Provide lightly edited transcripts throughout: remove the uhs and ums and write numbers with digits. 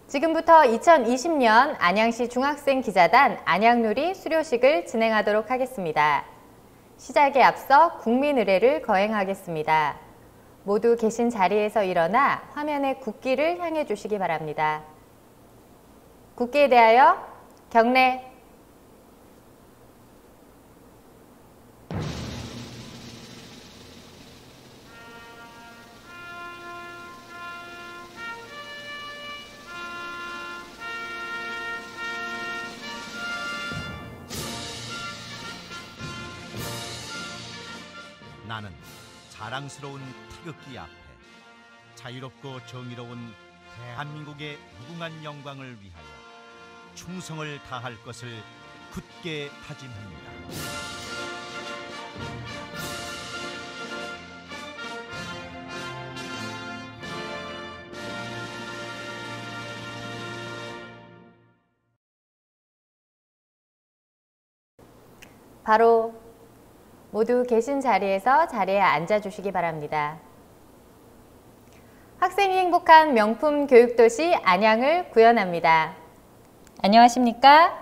지금부터 2020년 안양시 중학생 기자단 안양누리 수료식을 진행하도록 하겠습니다. 시작에 앞서 국민의례를 거행하겠습니다. 모두 계신 자리에서 일어나 화면에 국기를 향해 주시기 바랍니다. 국기에 대하여 경례. 나는 자랑스러운 태극기 앞에 자유롭고 정의로운 대한민국의 무궁한 영광을 위하여 충성을 다할 것을 굳게 다짐합니다. 바로 모두 계신 자리에서 자리에 앉아주시기 바랍니다. 학생이 행복한 명품 교육도시 안양을 구현합니다. 안녕하십니까?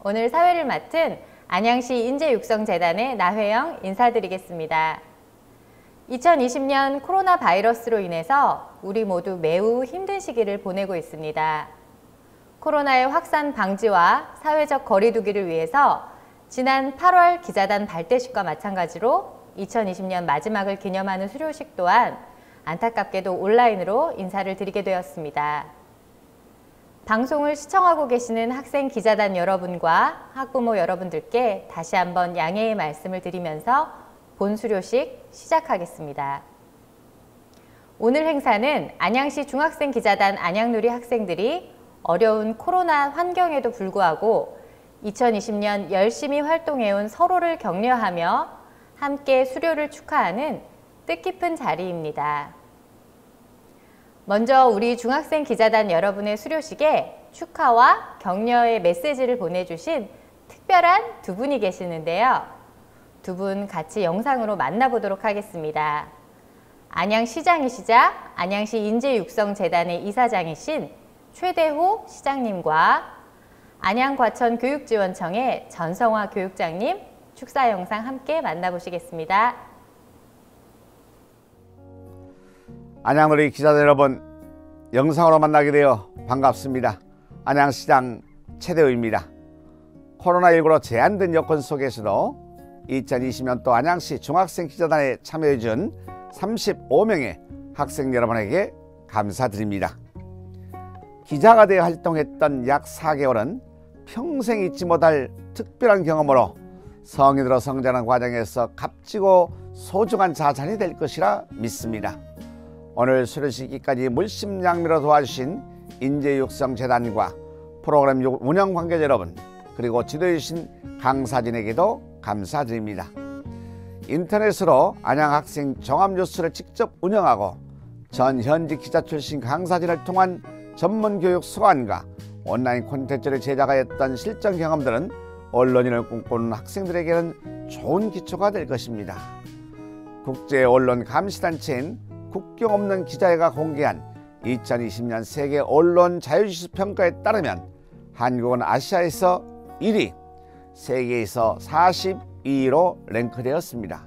오늘 사회를 맡은 안양시 인재육성재단의 나회영 인사드리겠습니다. 2020년 코로나 바이러스로 인해서 우리 모두 매우 힘든 시기를 보내고 있습니다. 코로나의 확산 방지와 사회적 거리 두기를 위해서 지난 8월 기자단 발대식과 마찬가지로 2020년 마지막을 기념하는 수료식 또한 안타깝게도 온라인으로 인사를 드리게 되었습니다. 방송을 시청하고 계시는 학생 기자단 여러분과 학부모 여러분들께 다시 한번 양해의 말씀을 드리면서 본 수료식 시작하겠습니다. 오늘 행사는 안양시 중학생 기자단 안양누리 학생들이 어려운 코로나 환경에도 불구하고 2020년 열심히 활동해온 서로를 격려하며 함께 수료를 축하하는 뜻깊은 자리입니다. 먼저 우리 중학생 기자단 여러분의 수료식에 축하와 격려의 메시지를 보내주신 특별한 두 분이 계시는데요. 두 분 같이 영상으로 만나보도록 하겠습니다. 안양시장이시자 안양시 인재육성재단의 이사장이신 최대호 시장님과 안양과천교육지원청의 전성화 교육장님 축사 영상 함께 만나보시겠습니다. 안양누리 기자들 여러분, 영상으로 만나게 되어 반갑습니다. 안양시장 최대호입니다. 코로나19로 제한된 여건 속에서도 2020년도 안양시 중학생 기자단에 참여해준 35명의 학생 여러분에게 감사드립니다. 기자가 되어 활동했던 약 4개월은 평생 잊지 못할 특별한 경험으로 성인으로 성장하는 과정에서 값지고 소중한 자산이 될 것이라 믿습니다. 오늘 수료식까지 물심양면으로 도와주신 인재육성재단과 프로그램 운영 관계자 여러분, 그리고 지도해주신 강사진에게도 감사드립니다. 인터넷으로 안양학생 종합뉴스를 직접 운영하고 전 현직 기자 출신 강사진을 통한 전문교육 수강과 온라인 콘텐츠를 제작하였던 실전 경험들은 언론인을 꿈꾸는 학생들에게는 좋은 기초가 될 것입니다. 국제언론감시단체인 국경 없는 기자회가 공개한 2020년 세계 언론 자유지수 평가에 따르면 한국은 아시아에서 1위, 세계에서 42위로 랭크되었습니다.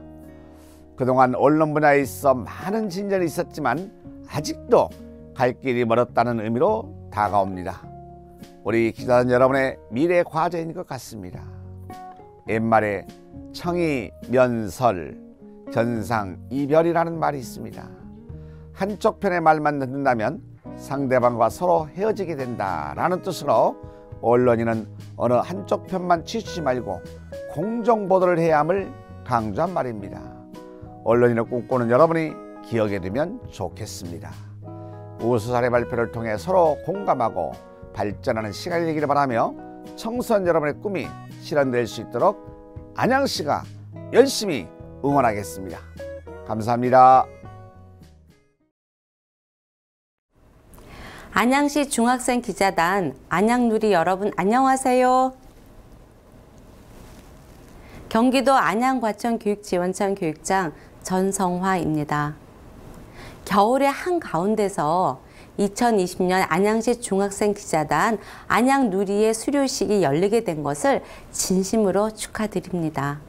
그동안 언론 분야에 있어 많은 진전이 있었지만 아직도 갈 길이 멀었다는 의미로 다가옵니다. 우리 기자단 여러분의 미래 과제인 것 같습니다. 옛말에 청이 면설, 견상 이별이라는 말이 있습니다. 한쪽 편의 말만 듣는다면 상대방과 서로 헤어지게 된다라는 뜻으로 언론인은 어느 한쪽 편만 치우치지 말고 공정보도를 해야 함을 강조한 말입니다. 언론인을 꿈꾸는 여러분이 기억에 두면 좋겠습니다. 우수 사례 발표를 통해 서로 공감하고 발전하는 시간이 되기를 바라며 청소년 여러분의 꿈이 실현될 수 있도록 안양시가 열심히 응원하겠습니다. 감사합니다. 안양시 중학생 기자단 안양누리 여러분 안녕하세요. 경기도 안양과천교육지원청 교육장 전성화입니다. 겨울의 한가운데서 2020년 안양시 중학생 기자단 안양 누리의 수료식이 열리게 된 것을 진심으로 축하드립니다.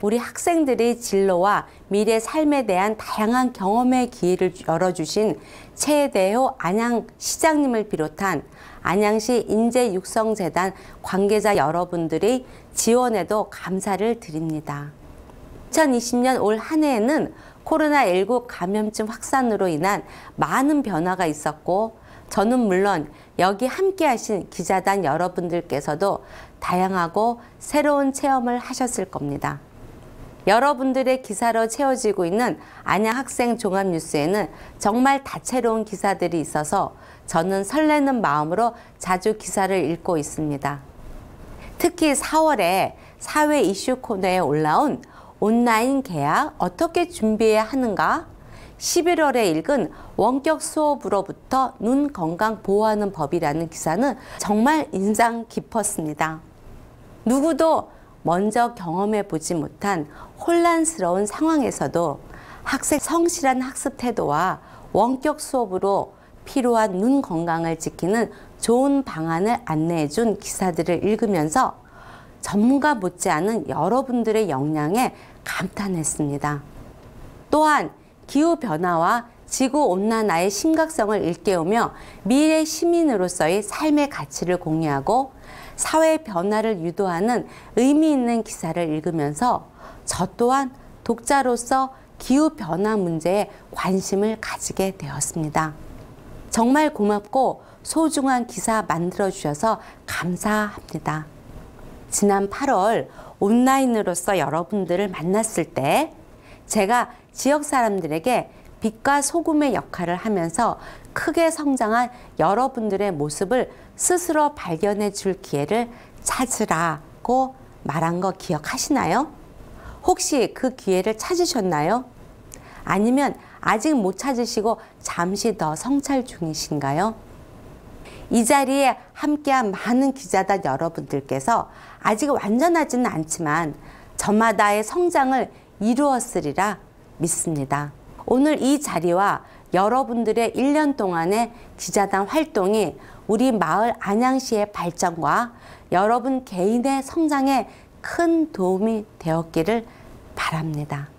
우리 학생들의 진로와 미래 삶에 대한 다양한 경험의 기회를 열어주신 최대호 안양시장님을 비롯한 안양시 인재육성재단 관계자 여러분들의 지원에도 감사를 드립니다. 2020년 올 한 해에는 코로나19 감염증 확산으로 인한 많은 변화가 있었고 저는 물론 여기 함께 하신 기자단 여러분들께서도 다양하고 새로운 체험을 하셨을 겁니다. 여러분들의 기사로 채워지고 있는 안양 학생 종합뉴스에는 정말 다채로운 기사들이 있어서 저는 설레는 마음으로 자주 기사를 읽고 있습니다. 특히 4월에 사회 이슈 코너에 올라온 온라인 계약 어떻게 준비해야 하는가? 11월에 읽은 원격 수업으로부터 눈 건강 보호하는 법이라는 기사는 정말 인상 깊었습니다. 누구도 먼저 경험해 보지 못한 혼란스러운 상황에서도 학생 성실한 학습 태도와 원격 수업으로 필요한 눈 건강을 지키는 좋은 방안을 안내해 준 기사들을 읽으면서 전문가 못지않은 여러분들의 역량에 감탄했습니다. 또한 기후변화와 지구온난화의 심각성을 일깨우며 미래 시민으로서의 삶의 가치를 공유하고 사회 변화를 유도하는 의미 있는 기사를 읽으면서 저 또한 독자로서 기후변화 문제에 관심을 가지게 되었습니다. 정말 고맙고 소중한 기사 만들어주셔서 감사합니다. 지난 8월 온라인으로서 여러분들을 만났을 때 제가 지역 사람들에게 빛과 소금의 역할을 하면서 크게 성장한 여러분들의 모습을 스스로 발견해 줄 기회를 찾으라고 말한 거 기억하시나요? 혹시 그 기회를 찾으셨나요? 아니면 아직 못 찾으시고 잠시 더 성찰 중이신가요? 이 자리에 함께한 많은 기자단 여러분들께서 아직 완전하지는 않지만 저마다의 성장을 이루었으리라 믿습니다. 오늘 이 자리와 여러분들의 1년 동안의 기자단 활동이 우리 마을 안양시의 발전과 여러분 개인의 성장에 큰 도움이 되었기를 바랍니다.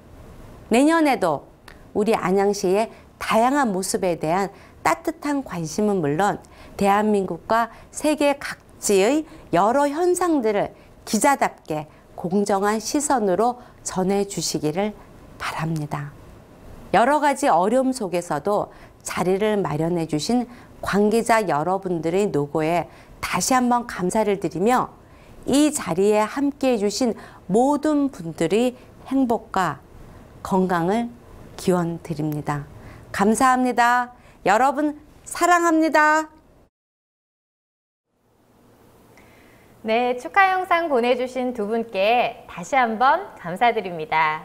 내년에도 우리 안양시의 다양한 모습에 대한 따뜻한 관심은 물론 대한민국과 세계 각지의 여러 현상들을 기자답게 공정한 시선으로 전해주시기를 바랍니다. 여러 가지 어려움 속에서도 자리를 마련해 주신 관계자 여러분들의 노고에 다시 한번 감사를 드리며 이 자리에 함께해 주신 모든 분들의 행복과 건강을 기원드립니다. 감사합니다. 여러분 사랑합니다. 네, 축하 영상 보내주신 두 분께 다시 한번 감사드립니다.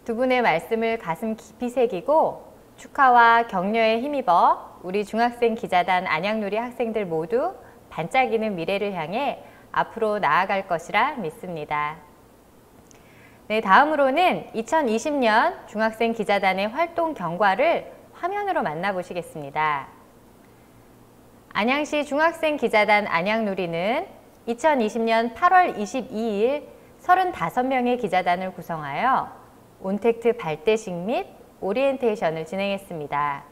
두 분의 말씀을 가슴 깊이 새기고 축하와 격려에 힘입어 우리 중학생 기자단 안양누리 학생들 모두 반짝이는 미래를 향해 앞으로 나아갈 것이라 믿습니다. 네, 다음으로는 2020년 중학생 기자단의 활동 경과를 화면으로 만나보시겠습니다. 안양시 중학생 기자단 안양누리는 2020년 8월 22일 35명의 기자단을 구성하여 온택트 발대식 및 오리엔테이션을 진행했습니다.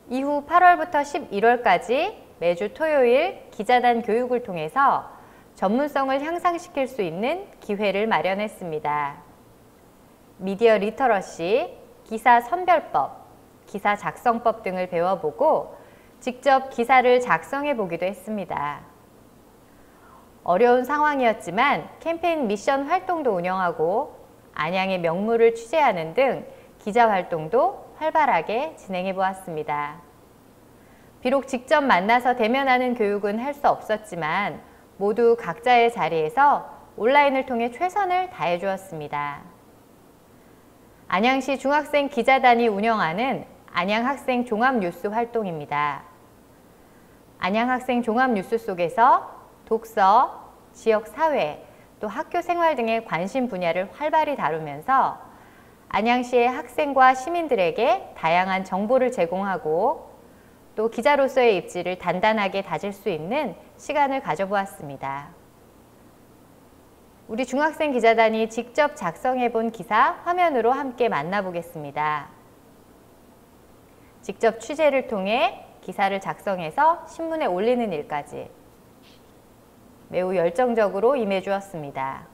이후 8월부터 11월까지 매주 토요일 기자단 교육을 통해서 전문성을 향상시킬 수 있는 기회를 마련했습니다. 미디어 리터러시, 기사 선별법, 기사 작성법 등을 배워보고 직접 기사를 작성해 보기도 했습니다. 어려운 상황이었지만 캠페인 미션 활동도 운영하고 안양의 명물을 취재하는 등 기자 활동도 활발하게 진행해 보았습니다. 비록 직접 만나서 대면하는 교육은 할 수 없었지만 모두 각자의 자리에서 온라인을 통해 최선을 다해 주었습니다. 안양시 중학생 기자단이 운영하는 안양학생 종합뉴스 활동입니다. 안양학생 종합뉴스 속에서 독서, 지역사회, 또 학교 생활 등의 관심 분야를 활발히 다루면서 안양시의 학생과 시민들에게 다양한 정보를 제공하고 또 기자로서의 입지를 단단하게 다질 수 있는 시간을 가져보았습니다. 우리 중학생 기자단이 직접 작성해 본 기사 화면으로 함께 만나보겠습니다. 직접 취재를 통해 기사를 작성해서 신문에 올리는 일까지 매우 열정적으로 임해주었습니다.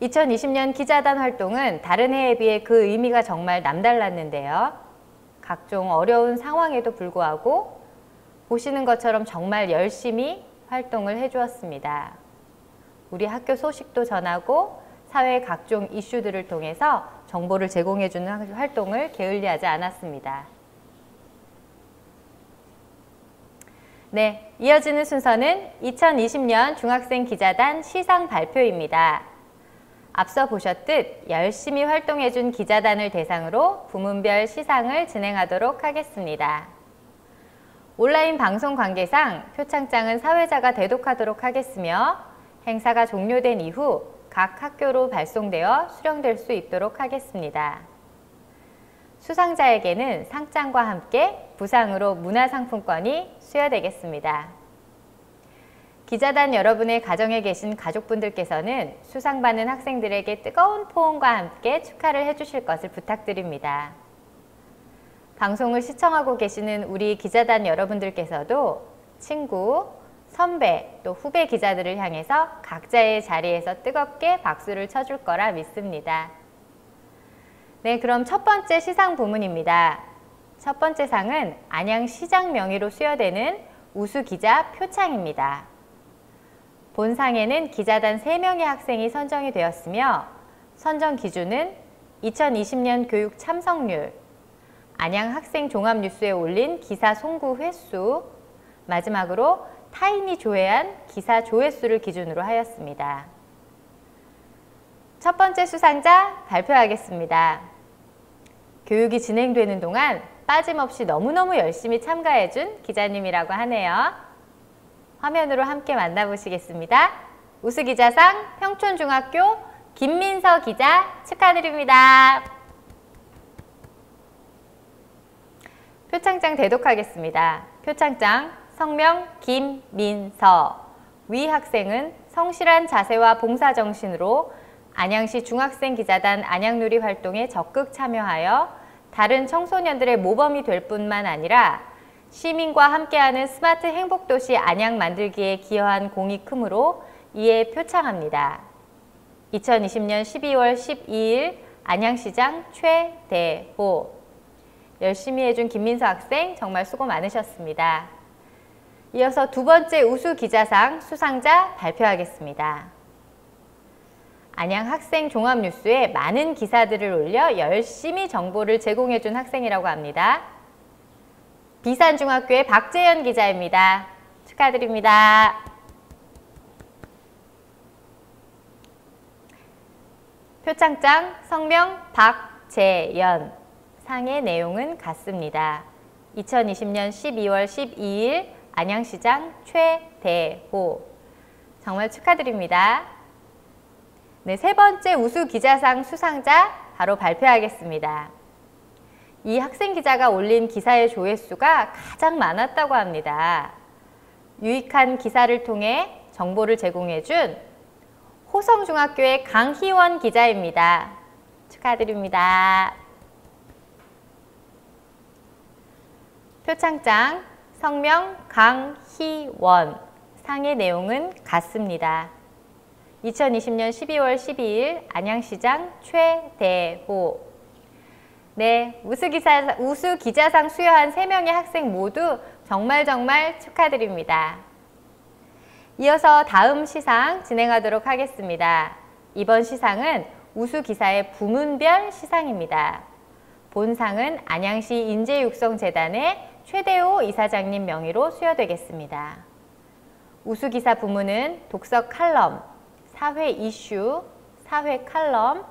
2020년 기자단 활동은 다른 해에 비해 그 의미가 정말 남달랐는데요. 각종 어려운 상황에도 불구하고 보시는 것처럼 정말 열심히 활동을 해주었습니다. 우리 학교 소식도 전하고 사회의 각종 이슈들을 통해서 정보를 제공해주는 활동을 게을리하지 않았습니다. 네, 이어지는 순서는 2020년 중학생 기자단 시상 발표입니다. 앞서 보셨듯 열심히 활동해준 기자단을 대상으로 부문별 시상을 진행하도록 하겠습니다. 온라인 방송 관계상 표창장은 사회자가 대독하도록 하겠으며 행사가 종료된 이후 각 학교로 발송되어 수령될 수 있도록 하겠습니다. 수상자에게는 상장과 함께 부상으로 문화상품권이 수여되겠습니다. 기자단 여러분의 가정에 계신 가족분들께서는 수상받는 학생들에게 뜨거운 포옹과 함께 축하를 해주실 것을 부탁드립니다. 방송을 시청하고 계시는 우리 기자단 여러분들께서도 친구, 선배, 또 후배 기자들을 향해서 각자의 자리에서 뜨겁게 박수를 쳐줄 거라 믿습니다. 네, 그럼 첫 번째 시상 부문입니다. 첫 번째 상은 안양시장 명의로 수여되는 우수기자 표창입니다. 본 상에는 기자단 3명의 학생이 선정이 되었으며 선정 기준은 2020년 교육 참석률, 안양 학생 종합뉴스에 올린 기사 송구 횟수, 마지막으로 타인이 조회한 기사 조회수를 기준으로 하였습니다. 첫 번째 수상자 발표하겠습니다. 교육이 진행되는 동안 빠짐없이 너무너무 열심히 참가해준 기자님이라고 하네요. 화면으로 함께 만나보시겠습니다. 우수기자상 평촌중학교 김민서 기자 축하드립니다. 표창장 대독하겠습니다. 표창장 성명 김민서. 위 학생은 성실한 자세와 봉사정신으로 안양시 중학생 기자단 안양누리 활동에 적극 참여하여 다른 청소년들의 모범이 될 뿐만 아니라 시민과 함께하는 스마트 행복도시 안양 만들기에 기여한 공이 크므로 이에 표창합니다. 2020년 12월 12일 안양시장 최대호. 열심히 해준 김민서 학생 정말 수고 많으셨습니다. 이어서 두 번째 우수기자상 수상자 발표하겠습니다. 안양 학생 종합뉴스에 많은 기사들을 올려 열심히 정보를 제공해준 학생이라고 합니다. 비산중학교의 박재현 기자입니다. 축하드립니다. 표창장 성명 박재현. 상의 내용은 같습니다. 2020년 12월 12일 안양시장 최대호. 정말 축하드립니다. 네, 세 번째 우수기자상 수상자 바로 발표하겠습니다. 이 학생 기자가 올린 기사의 조회수가 가장 많았다고 합니다. 유익한 기사를 통해 정보를 제공해준 호성중학교의 강희원 기자입니다. 축하드립니다. 표창장 성명 강희원. 상의 내용은 같습니다. 2020년 12월 12일 안양시장 최대호. 네, 우수기자상 수여한 3명의 학생 모두 정말 축하드립니다. 이어서 다음 시상 진행하도록 하겠습니다. 이번 시상은 우수기사의 부문별 시상입니다. 본상은 안양시 인재육성재단의 최대호 이사장님 명의로 수여되겠습니다. 우수기사 부문은 독서 칼럼, 사회 이슈, 사회 칼럼,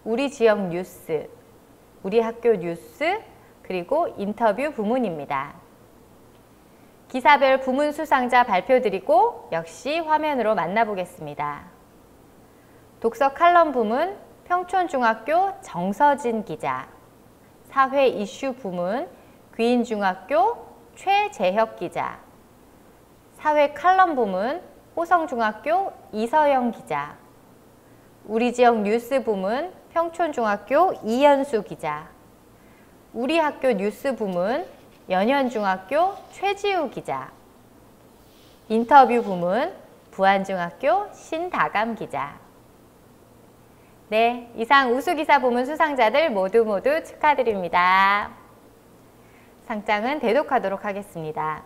우리 지역 뉴스, 우리 학교 뉴스, 그리고 인터뷰 부문입니다. 기사별 부문 수상자 발표드리고 역시 화면으로 만나보겠습니다. 독서 칼럼 부문 평촌중학교 정서진 기자, 사회 이슈 부문 귀인중학교 최재혁 기자, 사회 칼럼 부문 호성중학교 이서영 기자, 우리 지역 뉴스 부문 평촌중학교 이연수 기자, 우리 학교 뉴스 부문 연현중학교 최지우 기자, 인터뷰 부문 부안중학교 신다감 기자. 네, 이상 우수기사 부문 수상자들 모두 축하드립니다. 상장은 대독하도록 하겠습니다.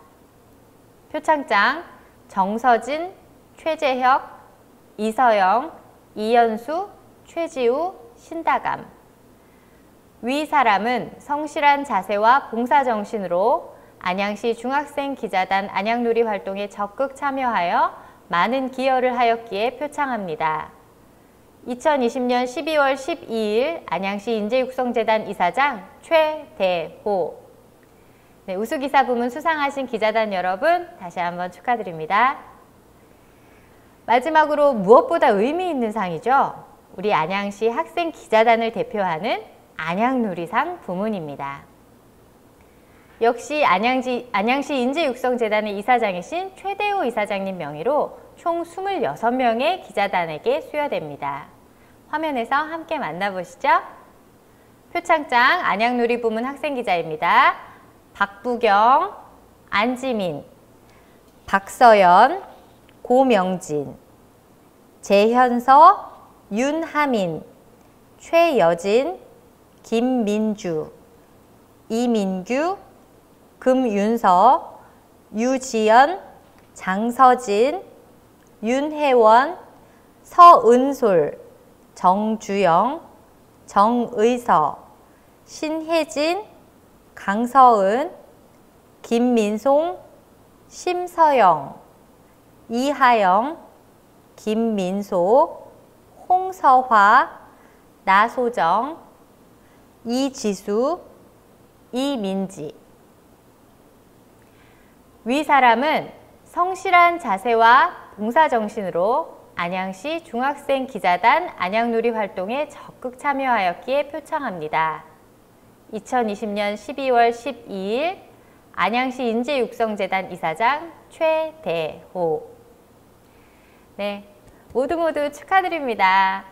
표창장 정서진, 최재혁, 이서영, 이연수, 최지우, 신다감. 위 사람은 성실한 자세와 봉사정신으로 안양시 중학생 기자단 안양누리 활동에 적극 참여하여 많은 기여를 하였기에 표창합니다. 2020년 12월 12일 안양시 인재육성재단 이사장 최대호. 네, 우수기사 부문 수상하신 기자단 여러분 다시 한번 축하드립니다. 마지막으로 무엇보다 의미 있는 상이죠. 우리 안양시 학생 기자단을 대표하는 안양누리상 부문입니다. 역시 안양시 인재육성재단의 이사장이신 최대호 이사장님 명의로 총 26명의 기자단에게 수여됩니다. 화면에서 함께 만나보시죠. 표창장 안양누리 부문 학생기자입니다. 박부경, 안지민, 박서연, 고명진, 재현서, 윤하민, 최여진, 김민주, 이민규, 금윤서, 유지연, 장서진, 윤혜원, 서은솔, 정주영, 정의서, 신혜진, 강서은, 김민송, 심서영, 이하영, 김민소, 홍서화, 나소정, 이지수, 이민지. 위 사람은 성실한 자세와 봉사정신으로 안양시 중학생 기자단 안양누리 활동에 적극 참여하였기에 표창합니다. 2020년 12월 12일 안양시 인재육성재단 이사장 최대호. 네, 모두 축하드립니다.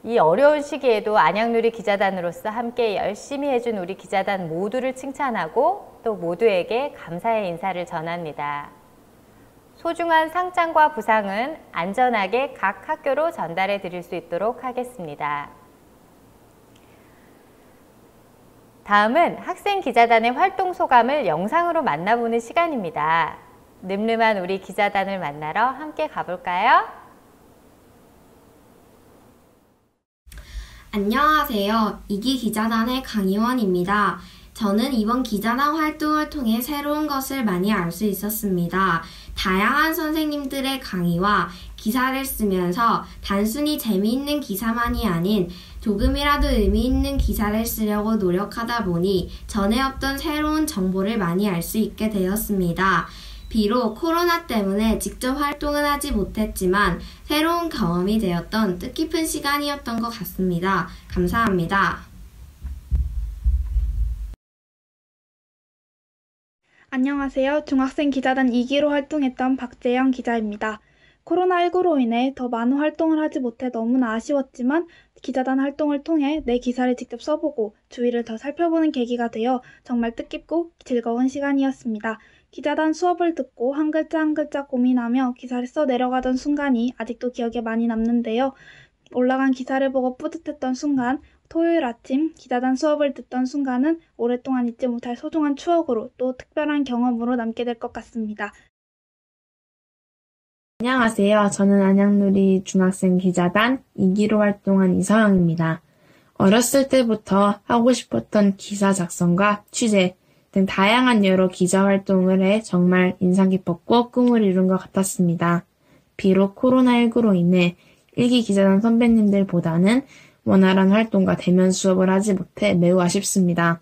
이 어려운 시기에도 안양누리 기자단으로서 함께 열심히 해준 우리 기자단 모두를 칭찬하고 또 모두에게 감사의 인사를 전합니다. 소중한 상장과 부상은 안전하게 각 학교로 전달해 드릴 수 있도록 하겠습니다. 다음은 학생 기자단의 활동 소감을 영상으로 만나보는 시간입니다. 늠름한 우리 기자단을 만나러 함께 가볼까요? 안녕하세요. 이기 기자단의 강희원입니다. 저는 이번 기자단 활동을 통해 새로운 것을 많이 알 수 있었습니다. 다양한 선생님들의 강의와 기사를 쓰면서 단순히 재미있는 기사만이 아닌 조금이라도 의미 있는 기사를 쓰려고 노력하다 보니 전에 없던 새로운 정보를 많이 알 수 있게 되었습니다. 비록 코로나 때문에 직접 활동은 하지 못했지만 새로운 경험이 되었던 뜻깊은 시간이었던 것 같습니다. 감사합니다. 안녕하세요. 중학생 기자단 2기로 활동했던 박재영 기자입니다. 코로나19로 인해 더 많은 활동을 하지 못해 너무나 아쉬웠지만 기자단 활동을 통해 내 기사를 직접 써보고 주위를 더 살펴보는 계기가 되어 정말 뜻깊고 즐거운 시간이었습니다. 기자단 수업을 듣고 한 글자 한 글자 고민하며 기사를 써 내려가던 순간이 아직도 기억에 많이 남는데요. 올라간 기사를 보고 뿌듯했던 순간, 토요일 아침 기자단 수업을 듣던 순간은 오랫동안 잊지 못할 소중한 추억으로 또 특별한 경험으로 남게 될 것 같습니다. 안녕하세요. 저는 안양누리 중학생 기자단 2기로 활동한 이서영입니다. 어렸을 때부터 하고 싶었던 기사 작성과 취재 등 다양한 여러 기자 활동을 해 정말 인상 깊었고 꿈을 이룬 것 같았습니다. 비록 코로나19로 인해 1기 기자단 선배님들보다는 원활한 활동과 대면 수업을 하지 못해 매우 아쉽습니다.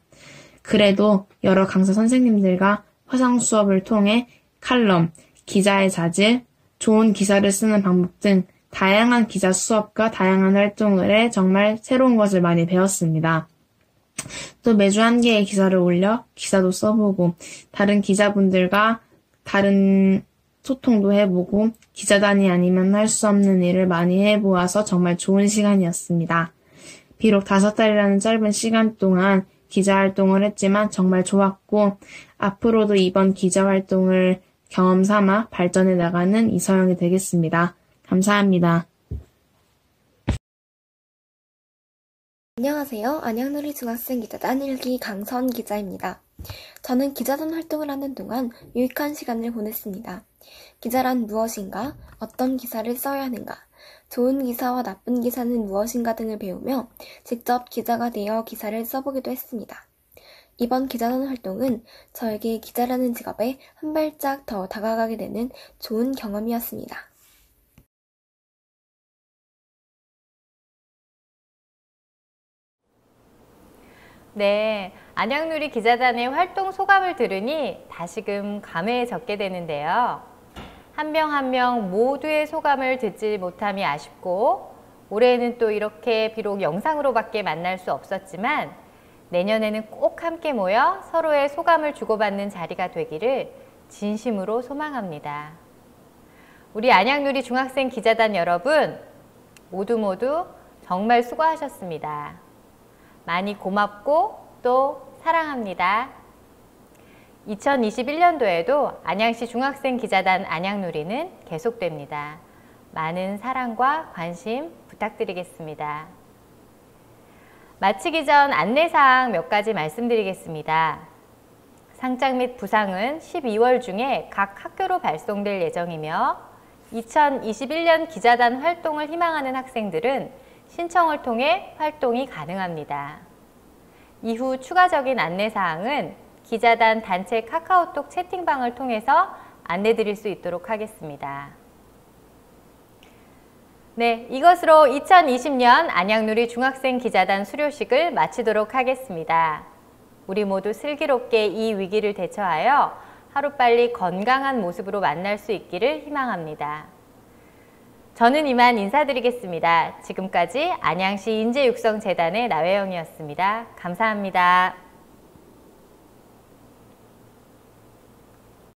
그래도 여러 강사 선생님들과 화상 수업을 통해 칼럼, 기자의 자질, 좋은 기사를 쓰는 방법 등 다양한 기자 수업과 다양한 활동을 해 정말 새로운 것을 많이 배웠습니다. 또 매주 한 개의 기사를 올려 기사도 써보고 다른 기자분들과 다른 소통도 해보고 기자단이 아니면 할 수 없는 일을 많이 해보아서 정말 좋은 시간이었습니다. 비록 5달이라는 짧은 시간 동안 기자 활동을 했지만 정말 좋았고 앞으로도 이번 기자 활동을 경험 삼아 발전해 나가는 이서영이 되겠습니다. 감사합니다. 안녕하세요. 안양누리 중학생 기자단 1기 강선 기자입니다. 저는 기자단 활동을 하는 동안 유익한 시간을 보냈습니다. 기자란 무엇인가, 어떤 기사를 써야 하는가, 좋은 기사와 나쁜 기사는 무엇인가 등을 배우며 직접 기자가 되어 기사를 써보기도 했습니다. 이번 기자단 활동은 저에게 기자라는 직업에 한 발짝 더 다가가게 되는 좋은 경험이었습니다. 네, 안양누리 기자단의 활동 소감을 들으니 다시금 감회해졌게 되는데요. 한 명 한 명 모두의 소감을 듣지 못함이 아쉽고 올해는 또 이렇게 비록 영상으로밖에 만날 수 없었지만 내년에는 꼭 함께 모여 서로의 소감을 주고받는 자리가 되기를 진심으로 소망합니다. 우리 안양누리 중학생 기자단 여러분 모두 정말 수고하셨습니다. 많이 고맙고 또 사랑합니다. 2021년도에도 안양시 중학생 기자단 안양누리는 계속됩니다. 많은 사랑과 관심 부탁드리겠습니다. 마치기 전 안내사항 몇 가지 말씀드리겠습니다. 상장 및 부상은 12월 중에 각 학교로 발송될 예정이며 2021년 기자단 활동을 희망하는 학생들은 신청을 통해 활동이 가능합니다. 이후 추가적인 안내사항은 기자단 단체 카카오톡 채팅방을 통해서 안내드릴 수 있도록 하겠습니다. 네, 이것으로 2020년 안양누리 중학생 기자단 수료식을 마치도록 하겠습니다. 우리 모두 슬기롭게 이 위기를 대처하여 하루빨리 건강한 모습으로 만날 수 있기를 희망합니다. 저는 이만 인사드리겠습니다. 지금까지 안양시 인재육성재단의 나회영이었습니다. 감사합니다.